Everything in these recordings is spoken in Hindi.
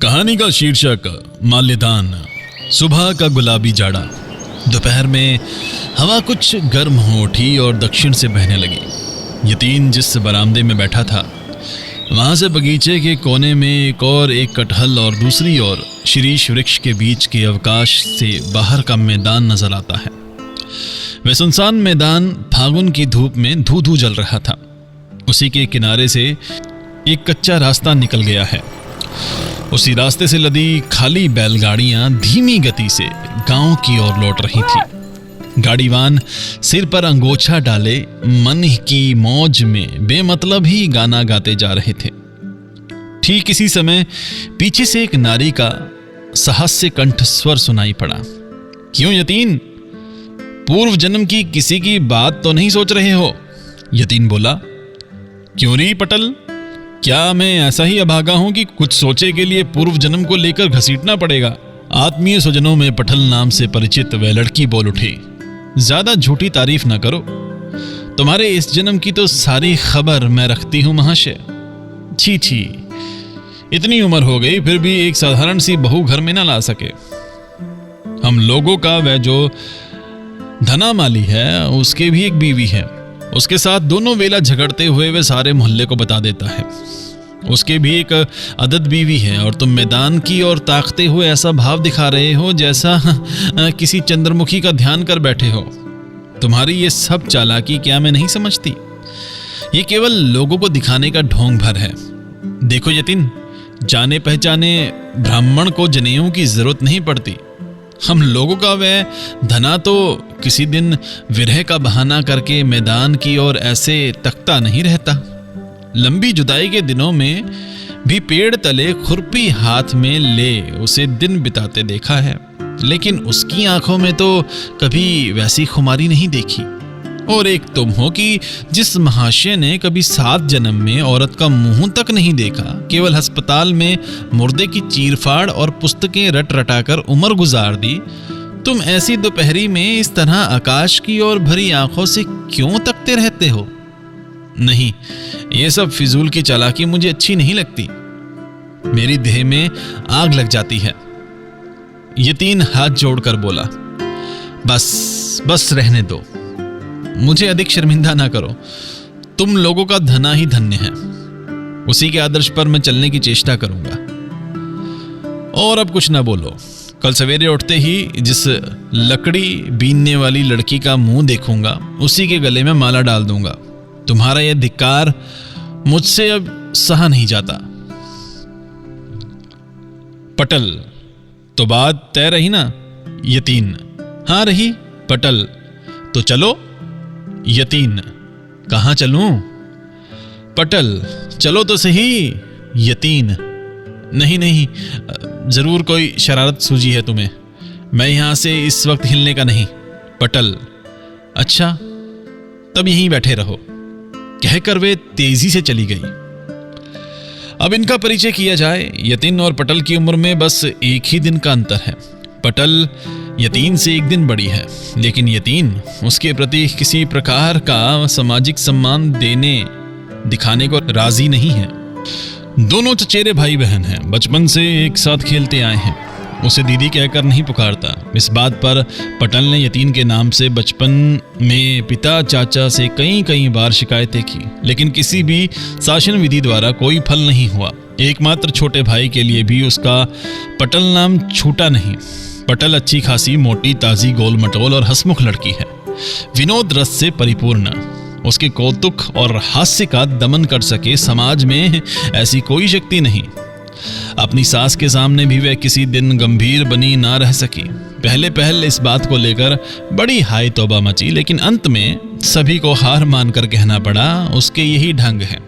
कहानी का शीर्षक माल्यदान। सुबह का गुलाबी जाड़ा। दोपहर में हवा कुछ गर्म हो उठी और दक्षिण से बहने लगी। यतीन जिस बरामदे में बैठा था वहां से बगीचे के कोने में एक कटहल और दूसरी ओर शीरीष वृक्ष के बीच के अवकाश से बाहर का मैदान नजर आता है। वह सुनसान मैदान फागुन की धूप में धू धू जल रहा था। उसी के किनारे से एक कच्चा रास्ता निकल गया है। उसी रास्ते से लदी खाली बैलगाड़ियां धीमी गति से गांव की ओर लौट रही थी। गाड़ीवान सिर पर अंगोछा डाले मन की मौज में बेमतलब ही गाना गाते जा रहे थे। ठीक इसी समय पीछे से एक नारी का साहस्य कंठ स्वर सुनाई पड़ा। क्यों यतीन, पूर्व जन्म की किसी की बात तो नहीं सोच रहे हो? यतीन बोला। क्यों री पटल, क्या मैं ऐसा ही अभागा हूं कि कुछ सोचे के लिए पूर्व जन्म को लेकर घसीटना पड़ेगा? आत्मीय स्वजनों में पटल नाम से परिचित वह लड़की बोल उठी। ज्यादा झूठी तारीफ ना करो। तुम्हारे इस जन्म की तो सारी खबर मैं रखती हूं महाशय। छी छी, इतनी उम्र हो गई फिर भी एक साधारण सी बहू घर में ना ला सके। हम लोगों का वह जो धना माली है उसके भी एक बीवी है। उसके साथ दोनों वेला झगड़ते हुए वे सारे मोहल्ले को बता देता है। उसके भी एक अदद बीवी है और तुम मैदान की ओर ताकते हुए ऐसा भाव दिखा रहे हो जैसा किसी चंद्रमुखी का ध्यान कर बैठे हो। तुम्हारी ये सब चालाकी क्या मैं नहीं समझती? ये केवल लोगों को दिखाने का ढोंग भर है। देखो यतीन, जाने पहचाने ब्राह्मण को जनेऊ की जरूरत नहीं पड़ती। हम लोगों का वह धना तो किसी दिन विरह का बहाना करके मैदान की ओर ऐसे तकता नहीं रहता। लंबी जुदाई के दिनों में भी पेड़ तले खुरपी हाथ में ले उसे दिन बिताते देखा है, लेकिन उसकी आंखों में तो कभी वैसी खुमारी नहीं देखी। और एक तुम हो कि जिस महाशय ने कभी 7 जन्म में औरत का मुंह तक नहीं देखा, केवल अस्पताल में मुर्दे की चीरफाड़ और पुस्तकें रट रटाकर उम्र गुजार दी, तुम ऐसी दोपहरी में इस तरह आकाश की ओर भरी आंखों से क्यों तकते रहते हो? नहीं, ये सब फिजूल की चालाकी मुझे अच्छी नहीं लगती। मेरी देह में आग लग जाती है। यतीन हाथ जोड़कर बोला। बस बस रहने दो, मुझे अधिक शर्मिंदा ना करो। तुम लोगों का धना ही धन्य है। उसी के आदर्श पर मैं चलने की चेष्टा करूंगा। और अब कुछ ना बोलो। कल सवेरे उठते ही जिस लकड़ी बीनने वाली लड़की का मुंह देखूंगा उसी के गले में माला डाल दूंगा। तुम्हारा यह धिक्कार मुझसे अब सहा नहीं जाता। पटल, तो बात तय रही ना? यतीन, हाँ रही। पटल, तो चलो। यतीन, कहां चलूं? पटल, चलो तो सही। यतीन, नहीं नहीं, जरूर कोई शरारत सूझी है तुम्हें। मैं यहां से इस वक्त हिलने का नहीं। पटल, अच्छा तब यहीं बैठे रहो। कहकर वे तेजी से चली गई। अब इनका परिचय किया जाए। यतीन और पटल की उम्र में बस एक ही दिन का अंतर है। पटल यतीन से एक दिन बड़ी है, लेकिन यतीन उसके प्रति किसी प्रकार का सामाजिक सम्मान दिखाने को राजी नहीं है। दोनों चचेरे भाई बहन हैं, बचपन से एक साथ खेलते आए हैं। उसे दीदी कहकर नहीं पुकारता। इस बात पर पटल ने यतीन के नाम से बचपन में पिता चाचा से कई बार शिकायतें की, लेकिन किसी भी शासन विधि द्वारा कोई फल नहीं हुआ। एकमात्र छोटे भाई के लिए भी उसका पटल नाम छूटा नहीं। पटल अच्छी खासी मोटी ताजी गोल मटोल और हंसमुख लड़की है, विनोद रस से परिपूर्ण। उसके कौतुक और हास्य का दमन कर सके समाज में ऐसी कोई शक्ति नहीं। अपनी सास के सामने भी वह किसी दिन गंभीर बनी ना रह सकी। पहले इस बात को लेकर बड़ी हाय तौबा मची, लेकिन अंत में सभी को हार मानकर कहना पड़ा उसके यही ढंग है।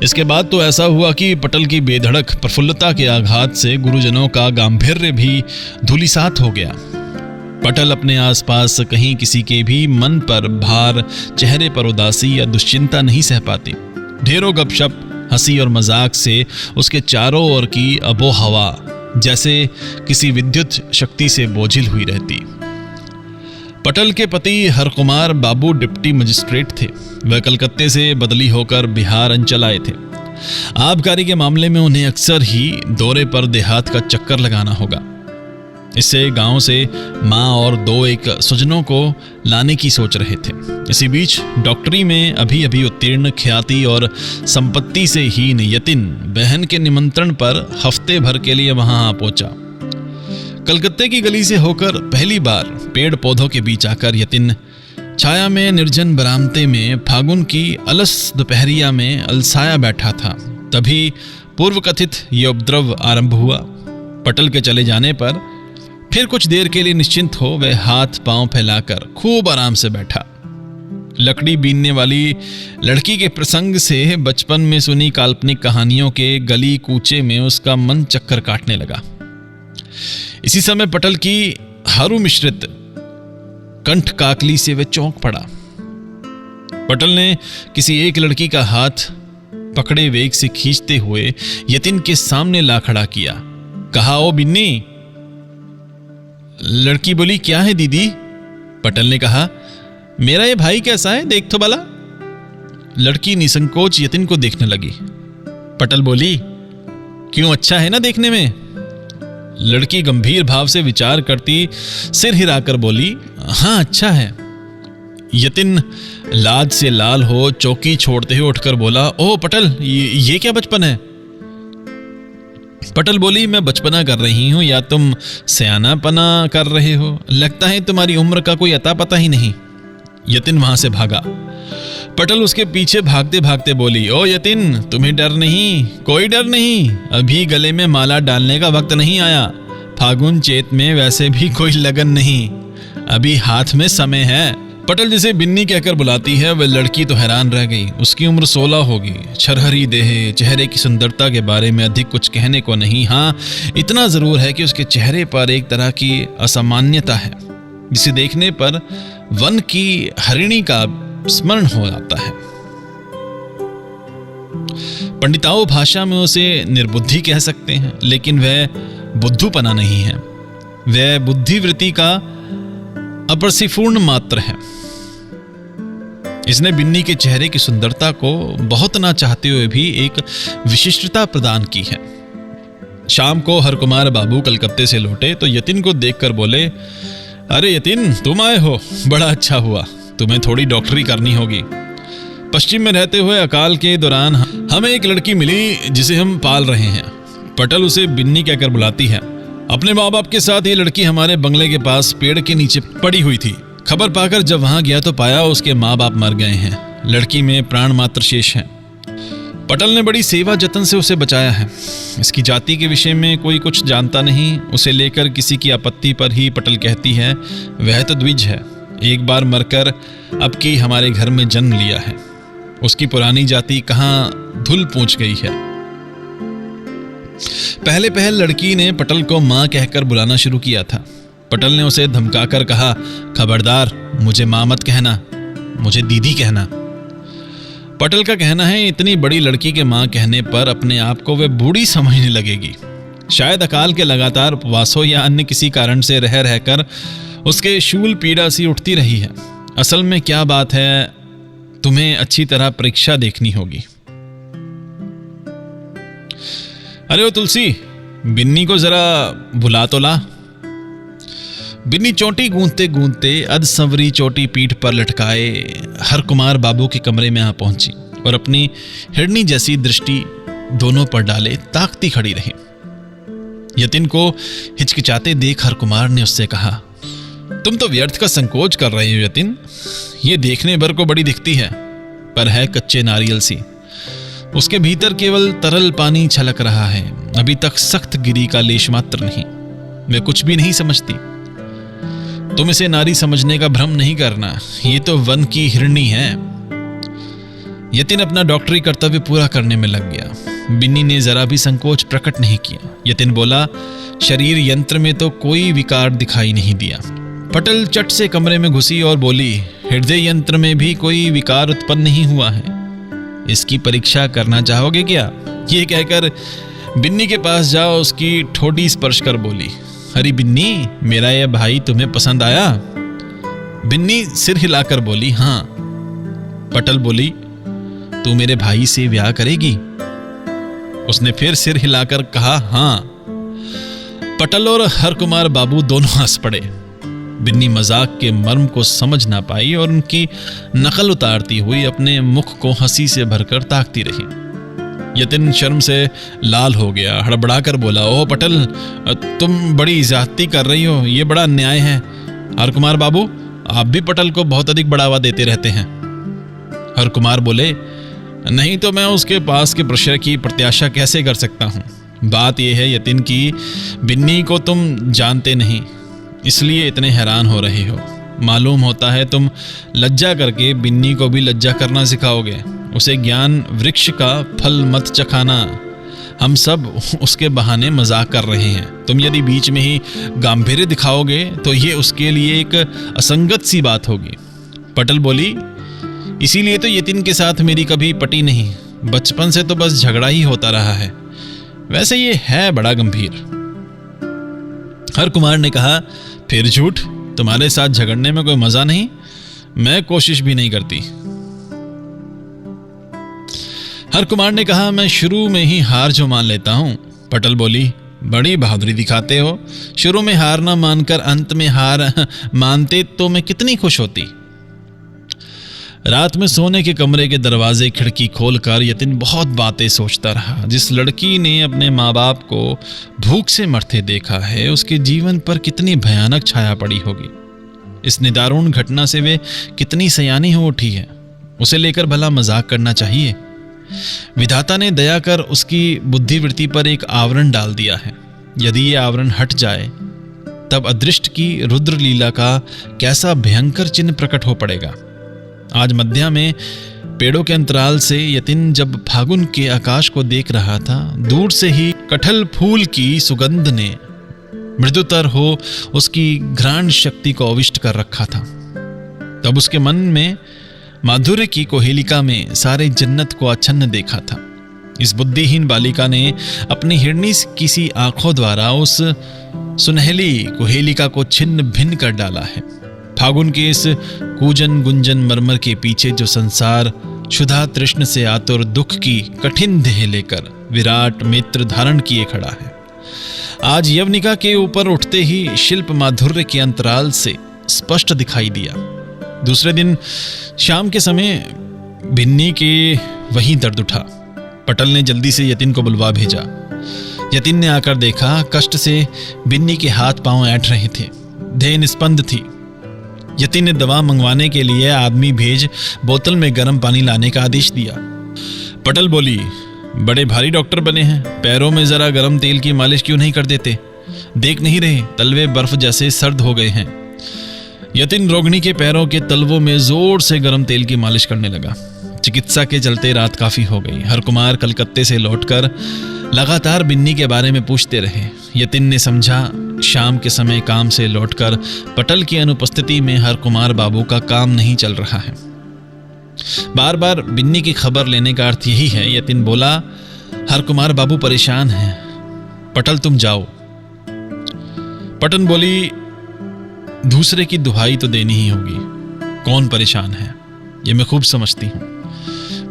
इसके बाद तो ऐसा हुआ कि पटल की बेधड़क प्रफुल्लता के आघात से गुरुजनों का गांभीर्य भी धूलिसात हो गया। पटल अपने आसपास कहीं किसी के भी मन पर भार, चेहरे पर उदासी या दुश्चिंता नहीं सह पाती। ढेरों गपशप, हंसी और मजाक से उसके चारों ओर की अबो हवा जैसे किसी विद्युत शक्ति से बोझिल हुई रहती। पटल के पति हरकुमार बाबू डिप्टी मजिस्ट्रेट थे। वह कलकत्ते से बदली होकर बिहार अंचल आए थे। आबकारी के मामले में उन्हें अक्सर ही दौरे पर देहात का चक्कर लगाना होगा। इससे गांव से माँ और 2 स्वजनों को लाने की सोच रहे थे। इसी बीच डॉक्टरी में अभी अभी उत्तीर्ण ख्याति और संपत्ति से हीन यतिन बहन के निमंत्रण पर हफ्ते भर के लिए वहां आ पहुंचा। कलकत्ते की गली से होकर पहली बार पेड़ पौधों के बीच आकर यतिन छाया में निर्जन बरामदे में फागुन की अलस दोपहरिया में अलसाया बैठा था। तभी पूर्व कथित ये उपद्रव आरंभ हुआ। पटल के चले जाने पर फिर कुछ देर के लिए निश्चिंत हो वह हाथ पांव फैलाकर खूब आराम से बैठा। लकड़ी बीनने वाली लड़की के प्रसंग से बचपन में सुनी काल्पनिक कहानियों के गली कूचे में उसका मन चक्कर काटने लगा। इसी समय पटल की हारू मिश्रित कंठ काकली से वह चौंक पड़ा। पटल ने किसी एक लड़की का हाथ पकड़े वेग से खींचते हुए यतिन के सामने ला खड़ा किया। कहा, ओ बिन्नी। लड़की बोली, क्या है दीदी? पटल ने कहा, मेरा ये भाई कैसा है, देख तो भला। लड़की निसंकोच यतिन को देखने लगी। पटल बोली, क्यों, अच्छा है ना देखने में? लड़की गंभीर भाव से विचार करती सिर हिलाकर बोली, हाँ अच्छा है। यतिन लाज से लाल हो चौकी छोड़ते हुए उठकर बोला, ओह पटल, ये क्या बचपन है? पटल बोली, मैं बचपना कर रही हूं या तुम सयानापना कर रहे हो? लगता है तुम्हारी उम्र का कोई अता पता ही नहीं। यतिन वहां से भागा। पटल उसके पीछे भागते भागते बोली, ओ यतिन, तुम्हें डर नहीं? कोई डर नहीं, अभी गले में माला डालने का वक्त नहीं आया। फागुन चेत में वैसे भी कोई लगन नहीं, अभी हाथ में समय है। पटल जिसे बिन्नी कहकर बुलाती है वह लड़की तो हैरान रह गई। उसकी उम्र 16 होगी। छरहरी देह, चेहरे की सुंदरता के बारे में अधिक कुछ कहने को नहीं। हाँ, इतना जरूर है कि उसके चेहरे पर एक तरह की असामान्यता है जिसे देखने पर वन की हरिणी का स्मरण हो जाता है। पंडिताओं भाषा में उसे निर्बुद्धि कह सकते हैं, लेकिन वह बुद्धूपना नहीं है, वह बुद्धिवृत्ति का अपरसिपूर्ण मात्र है। इसने बिन्नी के चेहरे की सुंदरता को बहुत ना चाहते हुए भी एक विशिष्टता प्रदान की है। शाम को हरकुमार बाबू कलकत्ते से लौटे तो यतिन को देखकर बोले, अरे यतिन, तुम आए हो, बड़ा अच्छा हुआ। तुम्हें थोड़ी डॉक्टरी करनी होगी। पश्चिम में रहते हुए अकाल के दौरान हमें एक लड़की मिली जिसे हम पाल रहे हैं। पटल उसे बिन्नी कहकर बुलाती है। अपने माँ बाप के साथ ये लड़की हमारे बंगले के पास पेड़ के नीचे पड़ी हुई थी। खबर पाकर जब वहां गया तो पाया उसके माँ बाप मर गए हैं। लड़की में प्राण मात्र शेष है। पटल ने बड़ी सेवा जतन से उसे बचाया है। इसकी जाति के विषय में कोई कुछ जानता नहीं। उसे लेकर किसी की आपत्ति पर ही पटल कहती है, वह तो द्विज है, एक बार मरकर अब की हमारे घर में जन्म लिया है। उसकी पुरानी जाति कहाँ धुल पूछ गई है। पहले लड़की ने पटल को माँ कहकर बुलाना शुरू किया था। पटल ने उसे धमकाकर कहा, खबरदार, मुझे माँ मत कहना, मुझे दीदी कहना। पटल का कहना है, इतनी बड़ी लड़की के माँ कहने पर अपने आप को वह बूढ़ी समझने लगेगी। शायद अकाल के लगातार उपवासों या अन्य किसी कारण से रह रहकर उसके शूल पीड़ा सी उठती रही है। असल में क्या बात है, तुम्हें अच्छी तरह परीक्षा देखनी होगी। अरे ओ तुलसी, बिन्नी को जरा बुला तो ला। बिन्नी चोटी गूंथते गूंथते अधसंवरी चोटी पीठ पर लटकाए हरकुमार बाबू के कमरे में आ पहुंची और अपनी हिरनी जैसी दृष्टि दोनों पर डाले ताकती खड़ी रही। यतिन को हिचकिचाते देख हरकुमार ने उससे कहा, तुम तो व्यर्थ का संकोच कर रहे हो यतिन। ये देखने भर को बड़ी दिखती है, पर है कच्चे नारियल सी। उसके भीतर केवल तरल पानी छलक रहा है। अभी तक सख्त गिरी का लेश मात्र नहीं। वे कुछ भी नहीं समझती। तुम इसे नारी समझने का भ्रम नहीं करना, ये तो वन की हिरणी है। यतिन अपना डॉक्टरी कर्तव्य पूरा करने में लग गया। बिन्नी ने जरा भी संकोच प्रकट नहीं किया। यतिन बोला, शरीर यंत्र में तो कोई विकार दिखाई नहीं दिया। पटल चट से कमरे में घुसी और बोली, हृदय यंत्र में भी कोई विकार उत्पन्न नहीं हुआ है। इसकी परीक्षा करना चाहोगे क्या? ये कहकर बिन्नी के पास जाओ उसकी ठोडी स्पर्श कर बोली, अरे बिन्नी, मेरा यह भाई तुम्हें पसंद आया? बिन्नी सिर हिलाकर बोली, हाँ। पटल बोली, तू मेरे भाई से ब्याह करेगी? उसने फिर सिर हिलाकर कहा, हाँ। पटल और हरकुमार बाबू दोनों हंस पड़े। बिन्नी मजाक के मर्म को समझ ना पाई और उनकी नकल उतारती हुई अपने मुख को हंसी से भरकर ताकती रही। यतिन शर्म से लाल हो गया, हड़बड़ाकर बोला, ओह पटल, तुम बड़ी ज्यादती कर रही हो, ये बड़ा अन्याय है। हरकुमार बाबू, आप भी पटल को बहुत अधिक बढ़ावा देते रहते हैं। हरकुमार बोले, नहीं तो मैं उसके पास के प्रेशर की प्रत्याशा कैसे कर सकता हूँ। बात यह है यतिन की बिन्नी को तुम जानते नहीं, इसलिए इतने हैरान हो रहे हो। मालूम होता है तुम लज्जा करके बिन्नी को भी लज्जा करना सिखाओगे। उसे ज्ञान वृक्ष का फल मत चखाना। हम सब उसके बहाने मजाक कर रहे हैं। तुम यदि बीच में ही गांभीर्य दिखाओगे तो ये उसके लिए एक असंगत सी बात होगी। पटल बोली, इसीलिए तो यतिन के साथ मेरी कभी पटी नहीं। बचपन से तो बस झगड़ा ही होता रहा है। वैसे ये है बड़ा गंभीर। हरकुमार ने कहा, फिर झूठ, तुम्हारे साथ झगड़ने में कोई मजा नहीं, मैं कोशिश भी नहीं करती। हरकुमार ने कहा, मैं शुरू में ही हार जो मान लेता हूं। पटल बोली, बड़ी बहादुरी दिखाते हो। शुरू में हार ना मानकर अंत में हार मानते तो मैं कितनी खुश होती। रात में सोने के कमरे के दरवाजे खिड़की खोलकर यतिन बहुत बातें सोचता रहा। जिस लड़की ने अपने माँ बाप को भूख से मरते देखा है, उसके जीवन पर कितनी भयानक छाया पड़ी होगी। इस निदारुण घटना से वे कितनी सयानी हो उठी है। उसे लेकर भला मजाक करना चाहिए। विधाता ने दया कर उसकी बुद्धिवृत्ति पर एक आवरण डाल दिया है। यदि ये आवरण हट जाए तब अदृष्ट की रुद्र लीला का कैसा भयंकर चिन्ह प्रकट हो पड़ेगा। आज मध्या में पेड़ों के अंतराल से यतिन जब फागुन के आकाश को देख रहा था, दूर से ही कटहल फूल की सुगंध ने मृदुतर हो उसकी घ्राण शक्ति को अविष्ट कर रखा था। तब उसके मन में माधुर्य की कोहेलिका में सारे जन्नत को आच्छन्न देखा था। इस बुद्धिहीन बालिका ने अपनी हिरनी की सी आंखों द्वारा उस सुनहली कोहेलिका को छिन्न भिन्न कर डाला है। फागुन के इस कूजन गुंजन मरमर के पीछे जो संसार क्षुधा तृष्ण से आतुर दुख की कठिन देह लेकर विराट मित्र धारण किए खड़ा है, आज यवनिका के ऊपर उठते ही शिल्प माधुर्य के अंतराल से स्पष्ट दिखाई दिया। दूसरे दिन शाम के समय बिन्नी के वहीं दर्द उठा। पटल ने जल्दी से यतिन को बुलवा भेजा। यतिन ने आकर देखा, कष्ट से बिन्नी के हाथ पांव ऐंठ रहे थे, देह निस्पंद थी। यतिन ने दवा मंगवाने के लिए आदमी भेज बोतल में गर्म पानी लाने का आदेश दिया। पटल बोली, बड़े भारी डॉक्टर बने हैं, पैरों में जरा गर्म तेल की मालिश क्यों नहीं कर देते? देख नहीं रहे तलवे बर्फ जैसे सर्द हो गए हैं। यतिन रोगिणी के पैरों के तलवों में जोर से गर्म तेल की मालिश करने लगा। चिकित्सा के चलते रात काफी हो गई। हरकुमार कलकत्ते से लौटकर लगातार बिन्नी के बारे में पूछते रहे। यतिन ने समझा शाम के समय काम से लौटकर पटल की अनुपस्थिति में हरकुमार बाबू का काम नहीं चल रहा है। बार बार बिन्नी की खबर लेने का अर्थ यही है। यतिन बोला, हरकुमार बाबू परेशान हैं, पटल तुम जाओ। पटन बोली, दूसरे की दुहाई तो देनी ही होगी। कौन परेशान है ये मैं खूब समझती हूँ।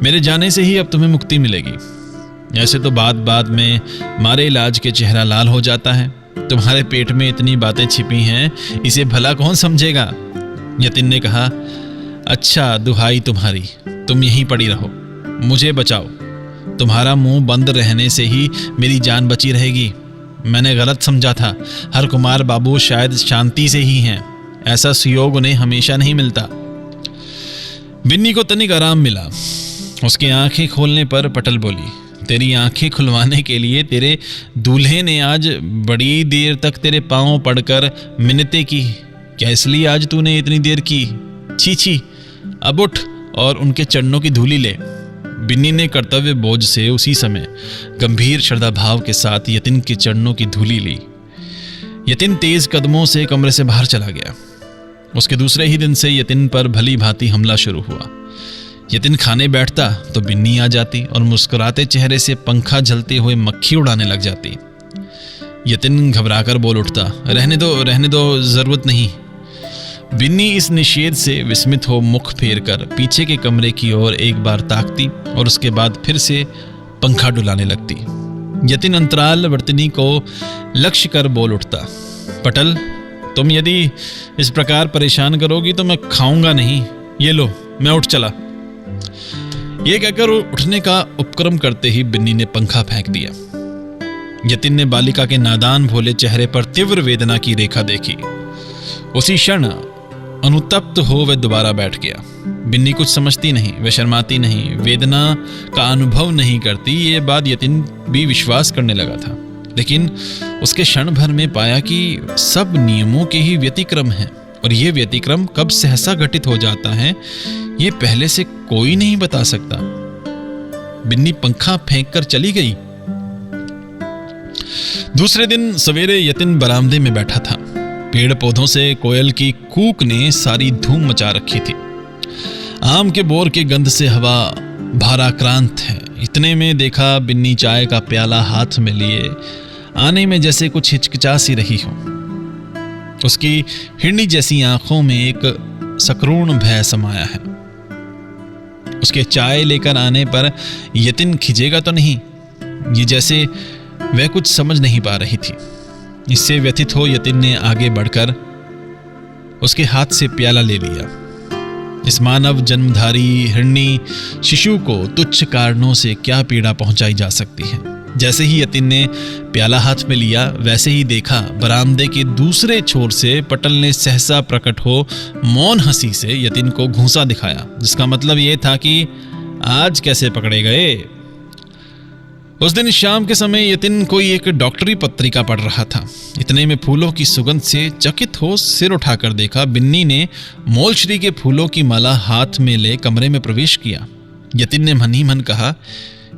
मेरे जाने से ही अब तुम्हें मुक्ति मिलेगी। ऐसे तो बात बात में मारे इलाज के चेहरा लाल हो जाता है। तुम्हारे पेट में इतनी बातें छिपी हैं, इसे भला कौन समझेगा? यतिन ने कहा, अच्छा दुहाई तुम्हारी, तुम यहीं पड़ी रहो, मुझे बचाओ। तुम्हारा मुंह बंद रहने से ही मेरी जान बची रहेगी। मैंने गलत समझा था। हरकुमार बाबू शायद शांति से ही हैं। ऐसा सुयोग उन्हें हमेशा नहीं मिलता। बिन्नी को तनिक आराम मिला। उसकी आंखें खोलने पर पटल बोली, तेरी आंखें खुलवाने के लिए तेरे दूल्हे ने आज बड़ी देर तक तेरे पांव पड़कर मिन्नतें की। क्या इसलिए आज तूने इतनी देर की? छी छी, अब उठ और उनके चरणों की धूली ले। बिन्नी ने कर्तव्य बोझ से उसी समय गंभीर श्रद्धा भाव के साथ यतिन के चरणों की धूली ली। यतिन तेज कदमों से कमरे से बाहर चला गया। उसके दूसरे ही दिन से यतिन पर भली भांति हमला शुरू हुआ। यतिन खाने बैठता तो बिन्नी आ जाती और मुस्कुराते चेहरे से पंखा झलते हुए मक्खी उड़ाने लग जाती। यतिन घबराकर बोल उठता, रहने दो, जरूरत नहीं। बिन्नी इस निषेध से विस्मित हो मुख फेर कर पीछे के कमरे की ओर एक बार ताकती और उसके बाद फिर से पंखा डुलाने लगती। यतिन अंतराल वर्तिनी को लक्ष्य कर बोल उठता, पटल, तुम यदि इस प्रकार परेशान करोगी तो मैं खाऊंगा नहीं। ये लो, मैं उठ चला। ये कहकर उठने का उपक्रम करते ही बिन्नी ने पंखा फेंक दिया। यतिन ने बालिका के नादान भोले चेहरे पर तीव्र वेदना की रेखा देखी। उसी क्षण अनुतप्त हो वह दोबारा बैठ गया। बिन्नी कुछ समझती नहीं, वह शर्माती नहीं, वेदना का अनुभव नहीं करती, ये बात यतिन भी विश्वास करने लगा था। लेकिन उसके क्षण भर में पाया कि सब नियमों के ही व्यतिक्रम हैं, और ये व्यतिक्रम कब सहसा घटित हो जाता है ये पहले से कोई नहीं बता सकता। बिन्नी पंखा फेंककर चली गई। दूसरे दिन सवेरे यतिन बरामदे में बैठा था। पेड़ पौधों से कोयल की कूक ने सारी धूम मचा रखी थी। आम के बोर के गंध से हवा भाराक्रांत है। इतने में देखा बिन्नी चाय का प्याला हाथ में लिए आने में जैसे कुछ हिचकिचा सी रही हो। उसकी हिरनी जैसी आंखों में एक सकरूण भय समाया है। उसके चाय लेकर आने पर यतिन खिजेगा तो नहीं, ये जैसे वह कुछ समझ नहीं पा रही थी। इससे व्यथित हो यतिन ने आगे बढ़कर उसके हाथ से प्याला ले लिया। इस मानव जन्मधारी हिरनी शिशु को तुच्छ कारणों से क्या पीड़ा पहुंचाई जा सकती है। जैसे ही यतिन ने प्याला हाथ में लिया वैसे ही देखा बरामदे के दूसरे छोर से पटल ने सहसा प्रकट हो मौन हंसी से यतिन को घूंसा दिखाया, जिसका मतलब यह था कि आज कैसे पकड़े गए। उस दिन शाम के समय यतिन कोई एक डॉक्टरी पत्रिका पढ़ रहा था। इतने में फूलों की सुगंध से चकित हो सिर उठाकर देखा बिन्नी ने मोलश्री के फूलों की माला हाथ में ले कमरे में प्रवेश किया। यतिन ने मन ही मन कहा,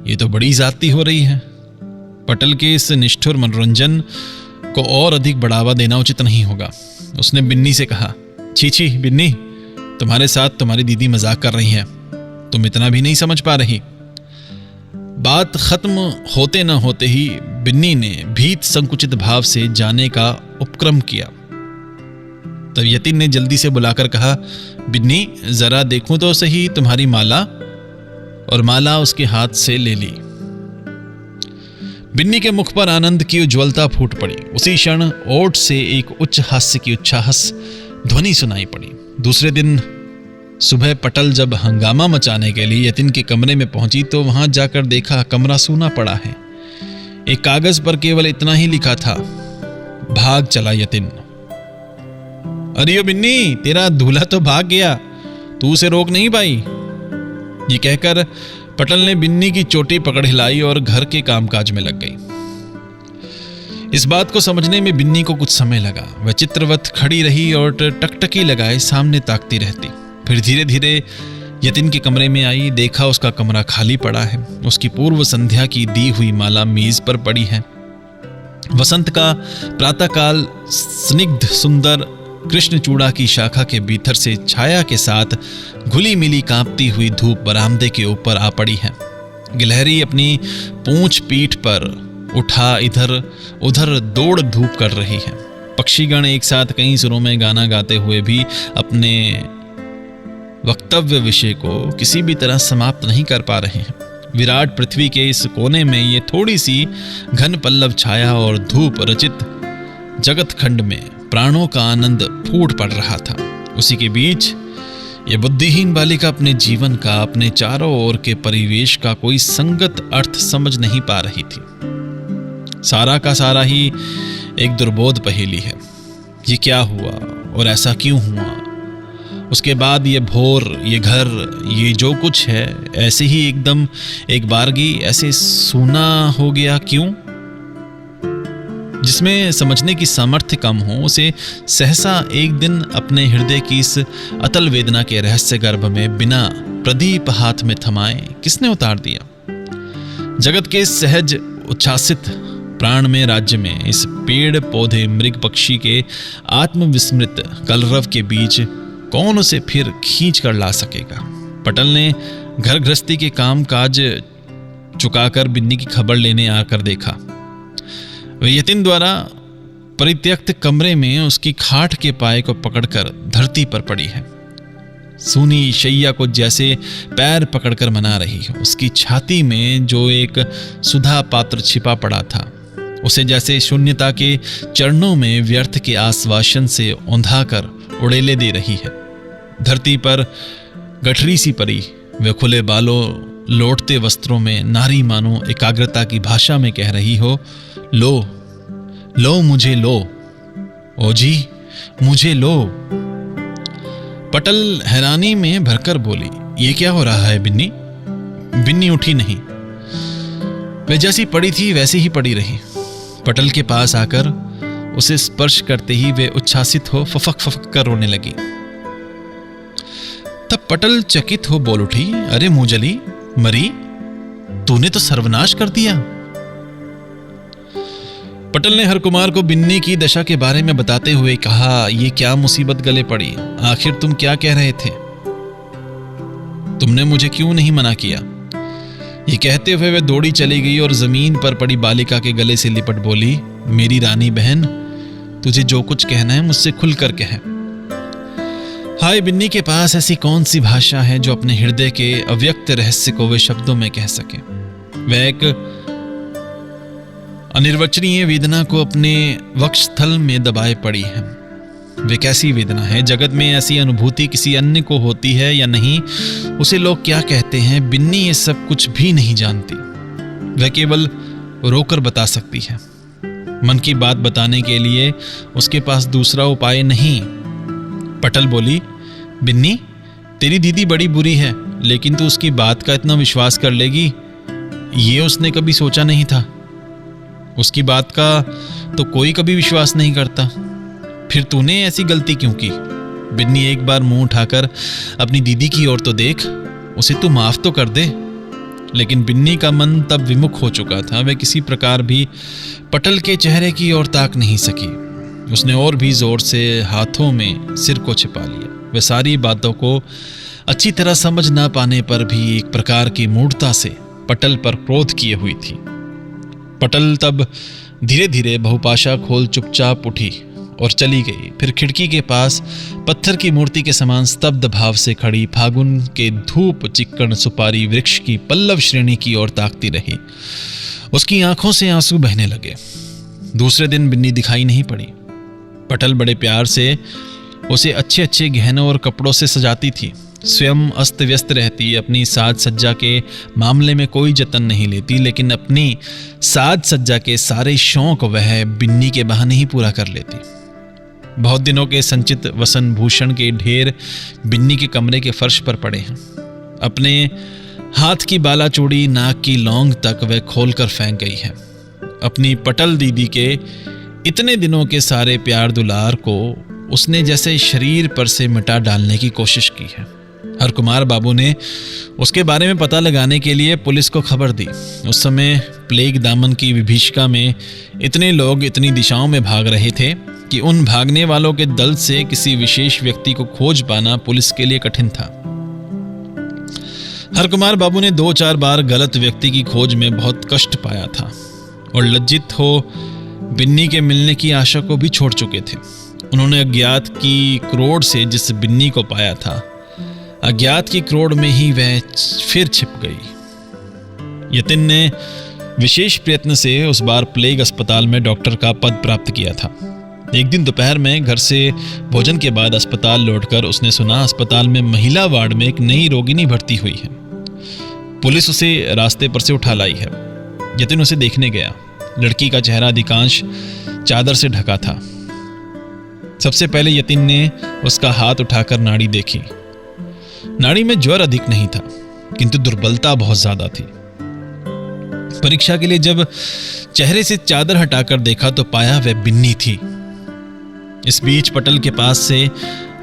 ये तो बड़ी जाती हो रही है। पटल के इस निष्ठुर मनोरंजन को और अधिक बढ़ावा देना उचित नहीं होगा। उसने बिन्नी से कहा, छी छी बिन्नी, तुम्हारे साथ तुम्हारी दीदी मजाक कर रही है, तुम इतना भी नहीं समझ पा रही। बात खत्म होते न होते ही बिन्नी ने भीत संकुचित भाव से जाने का उपक्रम किया। तब यतिन ने जल्दी से बुलाकर कहा, बिन्नी जरा देखूं तो सही तुम्हारी माला, और माला उसके हाथ से ले ली। बिन्नी के मुख पर आनंद की उज्ज्वलता फूट पड़ी। उसी क्षण ओठ से एक उच्च हास्य की उच्छ्वास ध्वनि सुनाई पड़ी। दूसरे दिन सुबह पटल जब हंगामा मचाने के लिए यतिन के कमरे में पहुंची तो वहां जाकर देखा कमरा सूना पड़ा है। एक कागज पर केवल इतना ही लिखा था, भाग चला यतिन। अरे ओ बिन्नी, तेरा दूल्हा तो भाग गया, तू उसे रोक नहीं पाई। ये कहकर पटल ने बिन्नी की चोटी पकड़ हिलाई और घर के कामकाज में लग गई। इस बात को समझने में बिन्नी को कुछ समय लगा। वह चित्रवत खड़ी रही और टकटकी लगाए सामने ताकती रहती। फिर धीरे धीरे यतिन के कमरे में आई, देखा उसका कमरा खाली पड़ा है। उसकी पूर्व संध्या की दी हुई माला मेज पर पड़ी है। वसंत का प्रातःकाल स्निग्ध सुंदर कृष्णचूड़ा की शाखा के भीतर से छाया के साथ घुली मिली कांपती हुई धूप बरामदे के ऊपर आ पड़ी है। गिलहरी अपनी पूंछ पीठ पर उठा इधर उधर दौड़ धूप कर रही है। पक्षीगण एक साथ कई सुरों में गाना गाते हुए भी अपने वक्तव्य विषय को किसी भी तरह समाप्त नहीं कर पा रहे हैं। विराट पृथ्वी के इस कोने में ये थोड़ी सी घन पल्लव छाया और धूप रचित जगत खंड में प्राणों का आनंद फूट पड़ रहा था। उसी के बीच ये बुद्धिहीन बालिका अपने जीवन का, अपने चारों ओर के परिवेश का कोई संगत अर्थ समझ नहीं पा रही थी। सारा का सारा ही एक दुर्बोध पहेली है। ये क्या हुआ और ऐसा क्यों हुआ? उसके बाद ये भोर, ये घर, ये जो कुछ है ऐसे ही एकदम एक बारगी ऐसे सूना हो गया क्यों? जिसमें समझने की सामर्थ्य कम हो उसे सहसा एक दिन अपने हृदय की इस अतल वेदना के रहस्य गर्भ में बिना प्रदीप हाथ में थमाए किसने उतार दिया? जगत के सहज उच्छ्वासित प्राण में राज्य में इस पेड़ पौधे मृग पक्षी के आत्मविस्मृत कलरव के बीच कौन उसे फिर खींच कर ला सकेगा? पटल ने घर गृहस्थी के काम काज चुकाकर बिन्नी की खबर लेने आकर देखा। वह यतिन द्वारा परित्यक्त कमरे में उसकी खाट के पाए को पकड़कर धरती पर पड़ी है। सूनी शैया को जैसे पैर पकड़कर मना रही हो। उसकी छाती में जो एक सुधा पात्र छिपा पड़ा था, उसे जैसे शून्यता के चरणों में व्यर्थ के आश्वासन से औंधा कर उड़ेले दे रही है। धरती पर गठरी सी परी, वे खुले बालों लौटते वस्त्रों में नारी मानो एकाग्रता की भाषा में कह रही हो, लो लो मुझे लो, ओ जी मुझे लो। पटल हैरानी में भरकर बोली, ये क्या हो रहा है बिन्नी? बिन्नी उठी नहीं, वे जैसी पड़ी थी वैसी ही पड़ी रही। पटल के पास आकर उसे स्पर्श करते ही वे उच्छ्वासित हो फफक फफक कर रोने लगी। तब पटल चकित हो बोल उठी, अरे मुंजली मरी, तूने तो सर्वनाश कर दिया। पटल ने हरकुमार को बिन्नी की दशा के बारे में बताते हुए कहा, ये क्या मुसीबत गले पड़ी? आखिर तुम क्या कह रहे थे? तुमने मुझे क्यों नहीं मना किया? ये कहते हुए वे दौड़ी चली गई और जमीन पर पड़ी बालिका के गले से लिपट बोली, मेरी रानी बहन, तुझे जो कुछ कहना है मुझसे खुलकर कह। हाय, बिन्नी के पास ऐसी कौन सी भाषा है जो अपने हृदय के अव्यक्त रहस्य को वे शब्दों में कह सके। वह एक अनिर्वचनीय वेदना को अपने वक्षस्थल में दबाए पड़ी है। वे कैसी वेदना है? जगत में ऐसी अनुभूति किसी अन्य को होती है या नहीं, उसे लोग क्या कहते हैं, बिन्नी ये सब कुछ भी नहीं जानती। वह केवल रोकर बता सकती है। मन की बात बताने के लिए उसके पास दूसरा उपाय नहीं। पटल बोली, बिन्नी, तेरी दीदी बड़ी बुरी है, लेकिन तू उसकी बात का इतना विश्वास कर लेगी, ये उसने कभी सोचा नहीं था। उसकी बात का तो कोई कभी विश्वास नहीं करता। फिर तूने ऐसी गलती क्यों की? बिन्नी, एक बार मुंह उठाकर अपनी दीदी की ओर तो देख, उसे तू माफ तो कर दे। लेकिन बिन्नी का मन तब विमुख हो चुका था। वह किसी प्रकार भी पटल के चेहरे की ओर ताक नहीं सकी। उसने और भी जोर से हाथों में सिर को छिपा लिया। वह सारी बातों को अच्छी तरह समझ ना पाने पर भी एक प्रकार की मूढ़ता से पटल पर क्रोध किए हुई थी। पटल तब धीरे धीरे बहुपाशा खोल चुपचाप उठी और चली गई। फिर खिड़की के पास पत्थर की मूर्ति के समान स्तब्ध भाव से खड़ी फागुन के धूप चिक्कण सुपारी वृक्ष की पल्लव श्रेणी की ओर ताकती रही। उसकी आंखों से आंसू बहने लगे। दूसरे दिन बिन्नी दिखाई नहीं पड़ी। पटल बड़े प्यार से उसे अच्छे अच्छे गहनों और कपड़ों से सजाती थी। स्वयं अस्त व्यस्त रहती, अपनी साज सज्जा के मामले में कोई जतन नहीं लेती, लेकिन अपनी साज सज्जा के सारे शौक वह बिन्नी के बहाने ही पूरा कर लेती। बहुत दिनों के संचित वसन भूषण के ढेर बिन्नी के कमरे के फर्श पर पड़े हैं। अपने हाथ की बाला चूड़ी, नाक की लौंग तक वह खोलकर फेंक गई है। अपनी पटल दीदी के इतने दिनों के सारे प्यार दुलार को उसने जैसे शरीर पर से मिटा डालने की कोशिश की है। हरकुमार बाबू ने उसके बारे में पता लगाने के लिए पुलिस को खबर दी। उस समय प्लेग दामन की विभीषिका में इतने लोग इतनी दिशाओं में भाग रहे थे कि उन भागने वालों के दल से किसी विशेष व्यक्ति को खोज पाना पुलिस के लिए कठिन था। हरकुमार बाबू ने 2-4 बार गलत व्यक्ति की खोज में बहुत कष्ट पाया था और लज्जित हो बिन्नी के मिलने की आशा को भी छोड़ चुके थे। उन्होंने अज्ञात की क्रोड़ से जिस बिन्नी को पाया था, अज्ञात की क्रोड़ में ही वह फिर छिप गई। यतिन ने विशेष प्रयत्न से उस बार प्लेग अस्पताल में डॉक्टर का पद प्राप्त किया था। एक दिन दोपहर में घर से भोजन के बाद अस्पताल लौटकर उसने सुना अस्पताल में महिला वार्ड में एक नई रोगिणी भर्ती हुई है। पुलिस उसे रास्ते पर से उठा लाई है। यतिन उसे देखने गया। लड़की का चेहरा अधिकांश चादर से ढका था। सबसे पहले यतिन ने उसका हाथ उठाकर नाड़ी देखी। नाड़ी में ज्वर अधिक नहीं था, किंतु दुर्बलता बहुत ज्यादा थी। परीक्षा के लिए जब चेहरे से चादर हटाकर देखा तो पाया वह बिन्नी थी। इस बीच पटल के पास से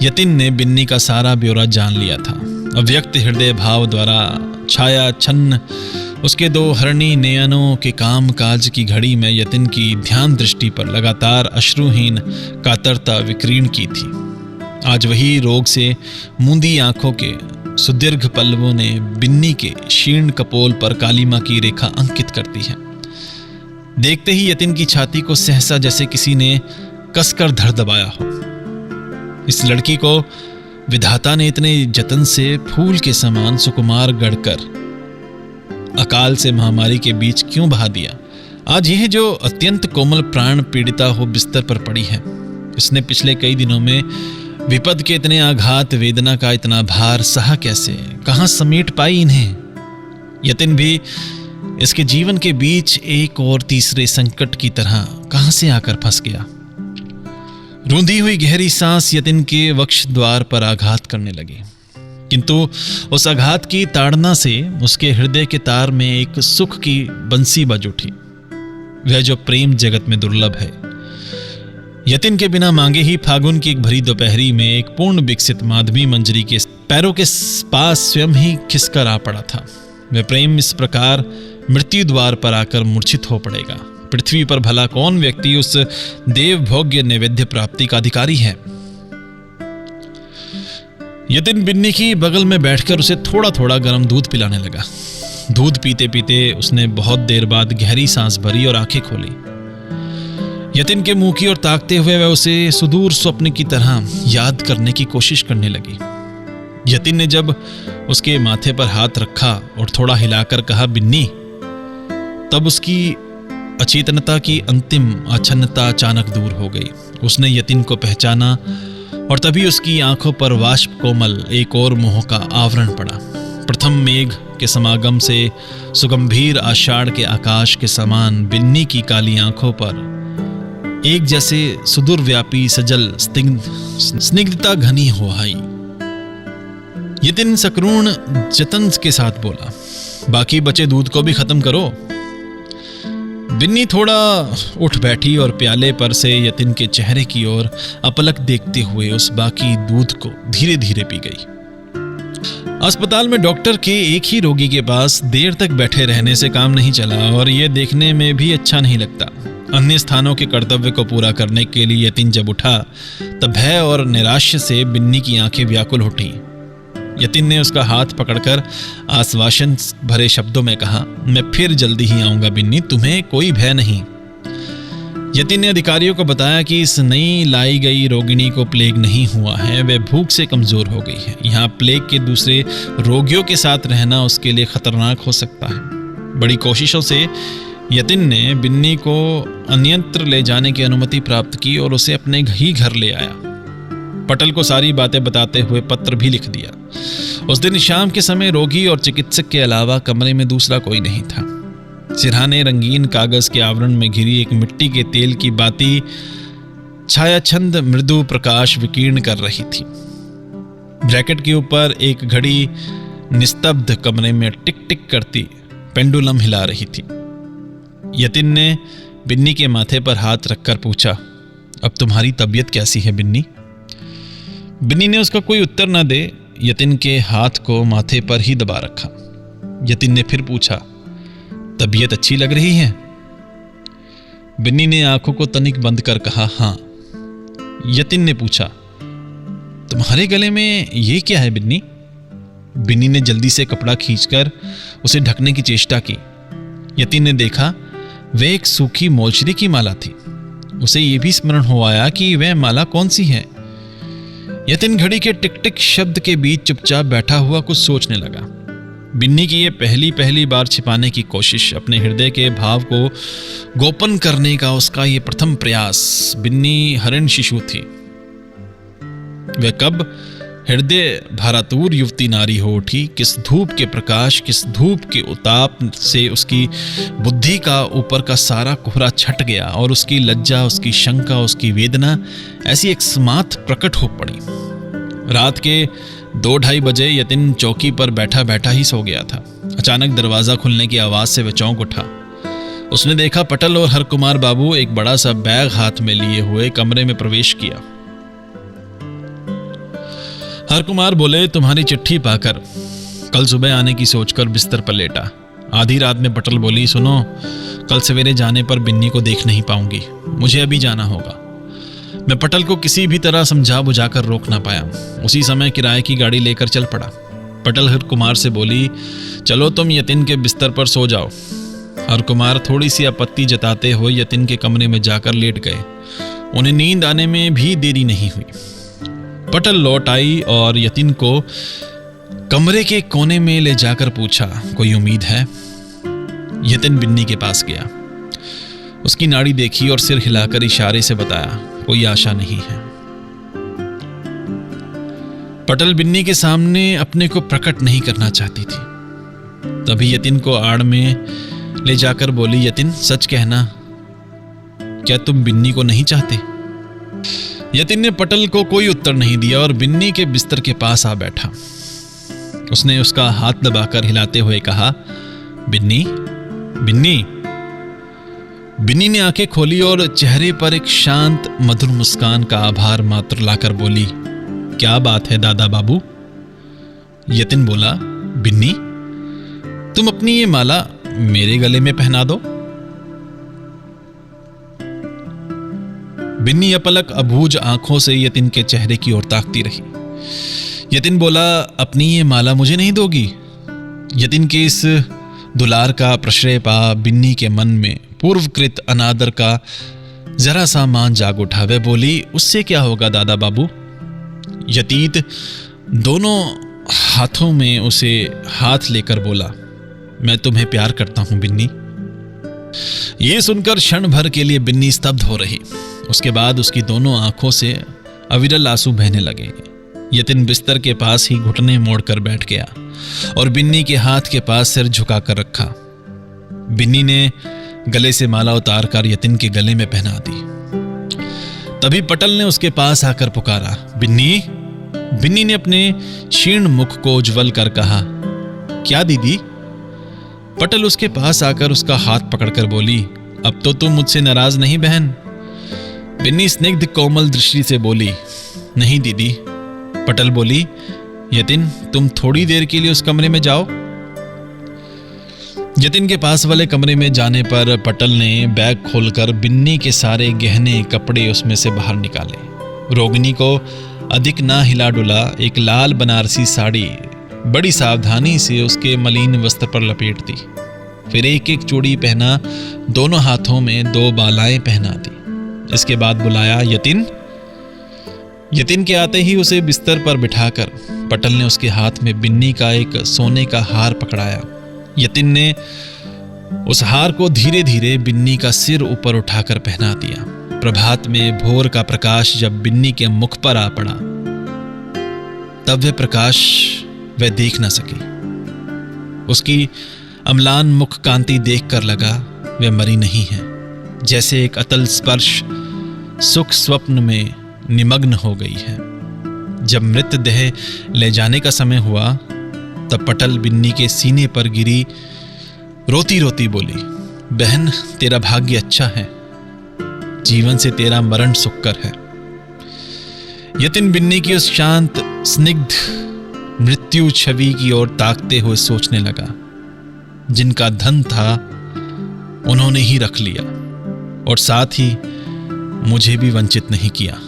यतिन ने बिन्नी का सारा ब्यौरा जान लिया था। अव्यक्त हृदय भाव द्वारा छाया छन्न उसके 2 हरणी नयनों के काम काज की घड़ी में यतिन की ध्यान दृष्टि पर लगातार अश्रुहीन कातरता विकीर्ण की थी। आज वही रोग से मूंदी आंखों के सुदीर्घ पल्लवों ने बिन्नी के शीर्ण कपोल पर कालीमा की रेखा अंकित करती है। देखते ही यतिन की छाती को सहसा जैसे किसी ने कसकर धड़ दबाया हो। इस लड़की को विधाता ने इतने जतन से फूल के समान सुकुमार गढ़कर अकाल से महामारी के बीच क्यों बहा दिया? आज यह जो अत्यंत कोमल प्राण पीड़िता हो बिस्तर पर पड़ी है, इसने पिछले कई दिनों में विपद के इतने आघात, वेदना का इतना भार सहा कैसे? कहां समेट पाई इन्हें? यतिन भी इसके जीवन के बीच एक और तीसरे संकट की तरह कहां से आकर फंस गया। रूंधी हुई गहरी सांस यतिन के वक्ष द्वार पर आघात करने लगी, किंतु उस आघात की ताड़ना से उसके हृदय के तार में एक सुख की बंसी बज उठी, वह जो प्रेम जगत में दुर्लभ है। यतिन के बिना मांगे ही फागुन की एक भरी दोपहरी में एक पूर्ण विकसित माधवी मंजरी के पैरों के पास स्वयं ही खिसकर आ पड़ा था। वह प्रेम इस प्रकार मृत्यु द्वार पर आकर मूर्छित हो पड़ेगा। पृथ्वी पर भला कौन व्यक्ति उस देव भोग्य नैवेद्य प्राप्ति का अधिकारी है? यतिन बिन्नी की बगल में बैठकर उसे थोड़ा थोड़ा गर्म दूध पिलाने लगा। दूध पीते पीते उसने बहुत देर बाद गहरी सांस भरी और आंखें खोली। यतिन के मुंह की ओर ताकते हुए वह उसे सुदूर स्वप्न की तरह याद करने की कोशिश करने लगी। यतिन ने जब उसके माथे पर हाथ रखा और थोड़ा हिलाकर कहा, बिन्नी, तब उसकी अचेतनता की अंतिम आच्छन्नता अचानक दूर हो गई। उसने यतिन को पहचाना और तभी उसकी आंखों पर वाष्प कोमल एक और मोह का आवरण पड़ा। प्रथम मेघ के समागम से सुगंभीर आषाढ़ के आकाश के समान बिन्नी की काली आंखों पर एक जैसे सुदूरव्यापी सजल स्निग्धता घनी हो आई। यतिन सकरूण जतन के साथ बोला, बाकी बचे दूध को भी खत्म करो। बिन्नी थोड़ा उठ बैठी और प्याले पर से यतिन के चेहरे की ओर अपलक देखते हुए उस बाकी दूध को धीरे धीरे पी गई। अस्पताल में डॉक्टर के एक ही रोगी के पास देर तक बैठे रहने से काम नहीं चला और यह देखने में भी अच्छा नहीं लगता। अन्य स्थानों के कर्तव्य को पूरा करने के लिए यतिन जब उठा तब भय और निराश्य से बिन्नी की आंखें व्याकुल उठी। यतिन ने उसका हाथ पकड़कर आश्वासन भरे शब्दों में कहा, मैं फिर जल्दी ही आऊंगा बिन्नी, तुम्हें कोई भय नहीं। यतिन ने अधिकारियों को बताया कि इस नई लाई गई रोगिणी को प्लेग नहीं हुआ है, वह भूख से कमजोर हो गई है। यहाँ प्लेग के दूसरे रोगियों के साथ रहना उसके लिए खतरनाक हो सकता है। बड़ी कोशिशों से यतिन ने बिन्नी को अन्यत्र ले जाने की अनुमति प्राप्त की और उसे अपने ही घर ले आया। पटल को सारी बातें बताते हुए पत्र भी लिख दिया। उस दिन शाम के समय रोगी और चिकित्सक के अलावा कमरे में दूसरा कोई नहीं था। सिरहाने रंगीन कागज के आवरण में घिरी एक मिट्टी के तेल की बाती छायाछंद मृदु प्रकाश विकीर्ण कर रही थी। ब्रैकेट के ऊपर एक घड़ी निस्तब्ध कमरे में टिक टिक करती पेंडुलम हिला रही थी। यतिन ने बिन्नी के माथे पर हाथ रखकर पूछा, अब तुम्हारी तबीयत कैसी है बिन्नी? बिन्नी ने उसका कोई उत्तर न दे यतिन के हाथ को माथे पर ही दबा रखा। यतिन ने फिर पूछा, तबीयत अच्छी लग रही है? बिन्नी ने आंखों को तनिक बंद कर कहा, हाँ। यतिन ने पूछा, तुम्हारे गले में ये क्या है बिन्नी? बिन्नी ने जल्दी से कपड़ा खींचकर उसे ढकने की चेष्टा की। यतिन ने देखा वह एक सूखी मोलछरी की माला थी। उसे यह भी स्मरण हो आया कि वह माला कौन सी है। यतिन घड़ी के टिक टिक शब्द के बीच चुपचाप बैठा हुआ कुछ सोचने लगा। बिन्नी की यह पहली बार छिपाने की कोशिश, अपने हृदय के भाव को गोपन करने का उसका यह प्रथम प्रयास। बिन्नी हरिण शिशु थी। वह कब हृदय भारातूर युवती नारी हो उठी, किस धूप के प्रकाश, किस धूप के उताप से उसकी बुद्धि का ऊपर का सारा कोहरा छट गया और उसकी लज्जा, उसकी शंका, उसकी वेदना ऐसी एकस्मात प्रकट हो पड़ी। रात के 2-2:30 बजे यतिन चौकी पर बैठा बैठा ही सो गया था। अचानक दरवाजा खुलने की आवाज से वह चौंक उठा। उसने देखा पटल और हरकुमार बाबू एक बड़ा सा बैग हाथ में लिए हुए कमरे में प्रवेश किया। हरकुमार बोले, तुम्हारी चिट्ठी पाकर कल सुबह आने की सोचकर बिस्तर पर लेटा। आधी रात में पटल बोली, सुनो, कल सवेरे जाने पर बिन्नी को देख नहीं पाऊंगी, मुझे अभी जाना होगा। मैं पटल को किसी भी तरह समझा बुझाकर रोक ना पाया। उसी समय किराए की गाड़ी लेकर चल पड़ा। पटल हरकुमार से बोली, चलो तुम यतिन के बिस्तर पर सो जाओ। हरकुमार थोड़ी सी आपत्ति जताते हुए यतिन के कमरे में जाकर लेट गए। उन्हें नींद आने में भी देरी नहीं हुई। पटल लौट आई और यतिन को कमरे के कोने में ले जाकर पूछा, कोई उम्मीद है? यतिन बिन्नी के पास गया, उसकी नाड़ी देखी और सिर हिलाकर इशारे से बताया, कोई आशा नहीं है। पटल बिन्नी के सामने अपने को प्रकट नहीं करना चाहती थी। तभी यतिन को आड़ में ले जाकर बोली, यतिन सच कहना, क्या तुम बिन्नी को नहीं चाहते? यतिन ने पटल को कोई उत्तर नहीं दिया और बिन्नी के बिस्तर के पास आ बैठा। उसने उसका हाथ दबाकर हिलाते हुए कहा, बिन्नी बिन्नी। बिन्नी ने आंखें खोली और चेहरे पर एक शांत मधुर मुस्कान का आभार मात्र लाकर बोली, क्या बात है दादा बाबू? यतिन बोला, बिन्नी तुम अपनी ये माला मेरे गले में पहना दो। बिन्नी अपलक अबूझ आंखों से यतिन के चेहरे की ओर ताकती रही। यतिन बोला, अपनी ये माला मुझे नहीं दोगी? यतिन के इस दुलार का प्रश्रय पा बिन्नी के मन में पूर्वकृत अनादर का जरा सा मान जाग उठा। वह बोली, उससे क्या होगा दादा बाबू? यतीत दोनों हाथों में उसे हाथ लेकर बोला, मैं तुम्हें प्यार करता हूं बिन्नी। यह सुनकर क्षण भर के लिए बिन्नी स्तब्ध हो रही। उसके बाद उसकी दोनों आंखों से अविरल आंसू बहने लगे। यतिन बिस्तर के पास ही घुटने मोड़कर बैठ गया और बिन्नी के हाथ के पास सिर झुकाकर रखा। बिन्नी ने गले से माला उतारकर यतिन के गले में पहना दी। तभी पटल ने उसके पास आकर पुकारा, बिन्नी। बिन्नी ने अपने क्षीण मुख को उज्ज्वल कर कहा, क्या दीदी? पटल उसके पास आकर उसका हाथ पकड़कर बोली, अब तो तुम मुझसे नाराज नहीं बहन? बिन्नी स्निग्ध कोमल दृष्टि से बोली, नहीं दीदी। पटल बोली, यतिन तुम थोड़ी देर के लिए उस कमरे में जाओ। यतिन के पास वाले कमरे में जाने पर पटल ने बैग खोलकर बिन्नी के सारे गहने कपड़े उसमें से बाहर निकाले। रोगिणी को अधिक ना हिला डुला एक लाल बनारसी साड़ी बड़ी सावधानी से उसके मलिन वस्त्र पर लपेट दी। फिर एक एक चूड़ी पहना, दोनों हाथों में 2 बालाएं पहना दी। इसके बाद बुलाया, यतिन। यतिन के आते ही उसे बिस्तर पर बिठाकर पटल ने उसके हाथ में बिन्नी का एक सोने का हार पकड़ाया। यतिन ने उस हार को धीरे धीरे बिन्नी का सिर ऊपर उठाकर पहना दिया। प्रभात में भोर का प्रकाश जब बिन्नी के मुख पर आ पड़ा, तब वह प्रकाश वह देख न सकी। उसकी अम्लान मुख कांति देखकर लगा वह मरी नहीं है, जैसे एक अतल स्पर्श सुख स्वप्न में निमग्न हो गई है। जब मृतदेह ले जाने का समय हुआ, तब पटल बिन्नी के सीने पर गिरी रोती रोती बोली, बहन तेरा भाग्य अच्छा है, जीवन से तेरा मरण सुखकर है। यतिन बिन्नी की उस शांत स्निग्ध मृत्यु छवि की ओर ताकते हुए सोचने लगा, जिनका धन था उन्होंने ही रख लिया और साथ ही मुझे भी वंचित नहीं किया।